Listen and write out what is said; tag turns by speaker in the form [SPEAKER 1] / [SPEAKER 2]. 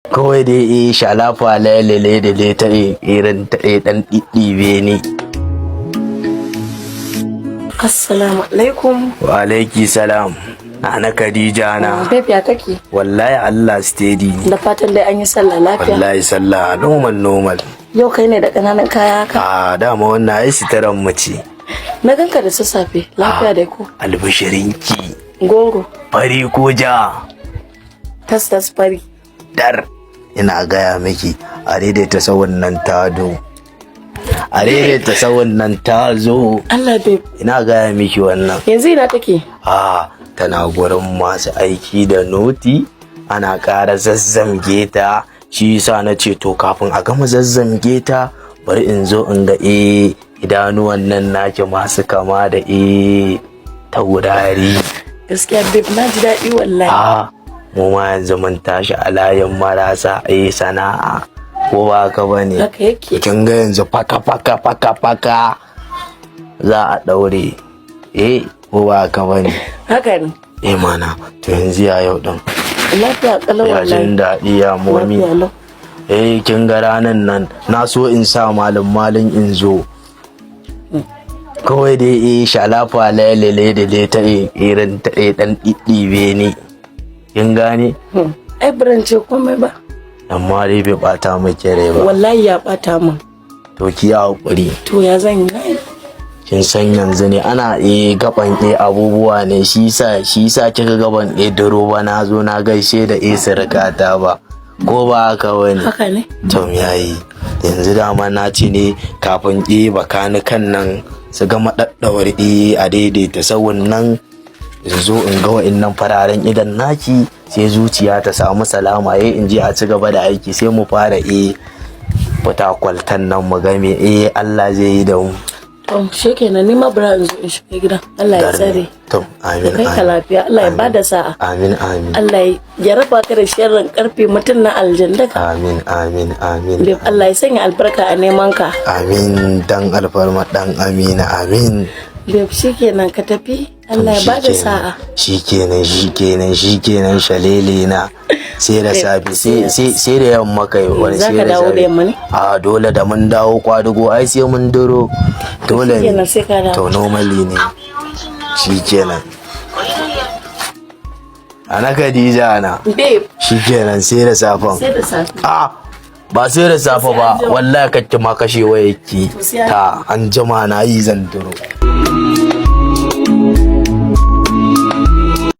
[SPEAKER 1] Kawai dai shalafa lalele da ta irin ta dan ɗiɗɗibe ni.
[SPEAKER 2] Assalamu alaikum.
[SPEAKER 1] Wa alaiki salam. Ana Khadija na.
[SPEAKER 2] Babe ya kake?
[SPEAKER 1] Wallahi Allah steady.
[SPEAKER 2] Da fatan dai an yi sallah lafiya.
[SPEAKER 1] Wallahi sallah normal.
[SPEAKER 2] Yau kai ne da ƙananan kaya haka?
[SPEAKER 1] A dama wannan ai sitaran mu ce.
[SPEAKER 2] Na ganka da sassafe lafiya dai ko?
[SPEAKER 1] Albishirinki.
[SPEAKER 2] Goro.
[SPEAKER 1] Fari ko ja?
[SPEAKER 2] Tas fari.
[SPEAKER 1] Dar. Ina gaya miki a daidaita sawun nan ta do. A daidaita sawun nan ta zo.
[SPEAKER 2] Allah babe.
[SPEAKER 1] Ina gaya miki wannan.
[SPEAKER 2] Yanzu ina take?
[SPEAKER 1] Tana gurin masu aiki da noti ana ƙara zazzamge ta, shi yasa na ce to kafin a gama zazzamge ta bari in zo in ga idanuwan nan naki masu kama da taurari.
[SPEAKER 2] Gaskiya babe na ji daɗi wallahi.
[SPEAKER 1] Mu ma yanzu mun tashi a layin marasa sana'a ko ba ka bane?
[SPEAKER 2] Haka yake.
[SPEAKER 1] Kin ga yanzu faka za a daure ko ba ka bane?
[SPEAKER 2] Haka ne.
[SPEAKER 1] Mana to yanzu ya yau din.
[SPEAKER 2] Lafiya kalau wallahi.
[SPEAKER 1] Ya jin daɗi ya momi. Kin ga ranan nan na so in sa malin in zo. Kawai dai shalafa lalele da ta irin ta dan ɗiɗɗibe ni. Kin gane?
[SPEAKER 2] Ai ce komai ba.
[SPEAKER 1] Amma dai bai bata miki rai ba.
[SPEAKER 2] Wallahi ya bata min.
[SPEAKER 1] To ki hakuri.
[SPEAKER 2] To ya zan yi?
[SPEAKER 1] Kin san yanzu ne ana gaban abubuwa ne shi yasa kika gaban duro ba na zo na gaishe da sirkata ba. Ko ba haka wani?
[SPEAKER 2] Haka ne.
[SPEAKER 1] To yayi. Yanzu dama na ce ne kafin bakanikan nan su gama daddawar a daidaita sawun nan zo in ga wa'annan fararen idan naki sai zuciya ta samu salama in je a ci gaba da aiki sai mu fara fita kwaltan nan mu ga me Allah zai yi da mu.
[SPEAKER 2] Shikenan ni ma bara in zo in shiga gidan. Allah ya tsare.
[SPEAKER 1] To amin.
[SPEAKER 2] Kai ka lafiya. Allah ya bada sa'a.
[SPEAKER 1] Amin.
[SPEAKER 2] Allah ya raba ka da sharrin karfe mutum na aljanna.
[SPEAKER 1] Amin.
[SPEAKER 2] Allah ya sanya albarka a neman ka.
[SPEAKER 1] Amin dan alfarma dan Amina amin.
[SPEAKER 2] Babe shikenan ka tafi. Allah ya bada sa'a.
[SPEAKER 1] Shikenan shalele na. Sai da safi sai da yamma kai wani sai da safi. Zaka dawo da yamma ne? Dole da mun dawo kwadugo ai sai mun duro. Dole ne. To normally ne. Shikenan. Ana Khadija na.
[SPEAKER 2] Babe.
[SPEAKER 1] Shikenan sai da safan.
[SPEAKER 2] Sai da safi.
[SPEAKER 1] Ba sai da safe ba wallahi kake ma kashe wayarki ta an jima na yi zan duro.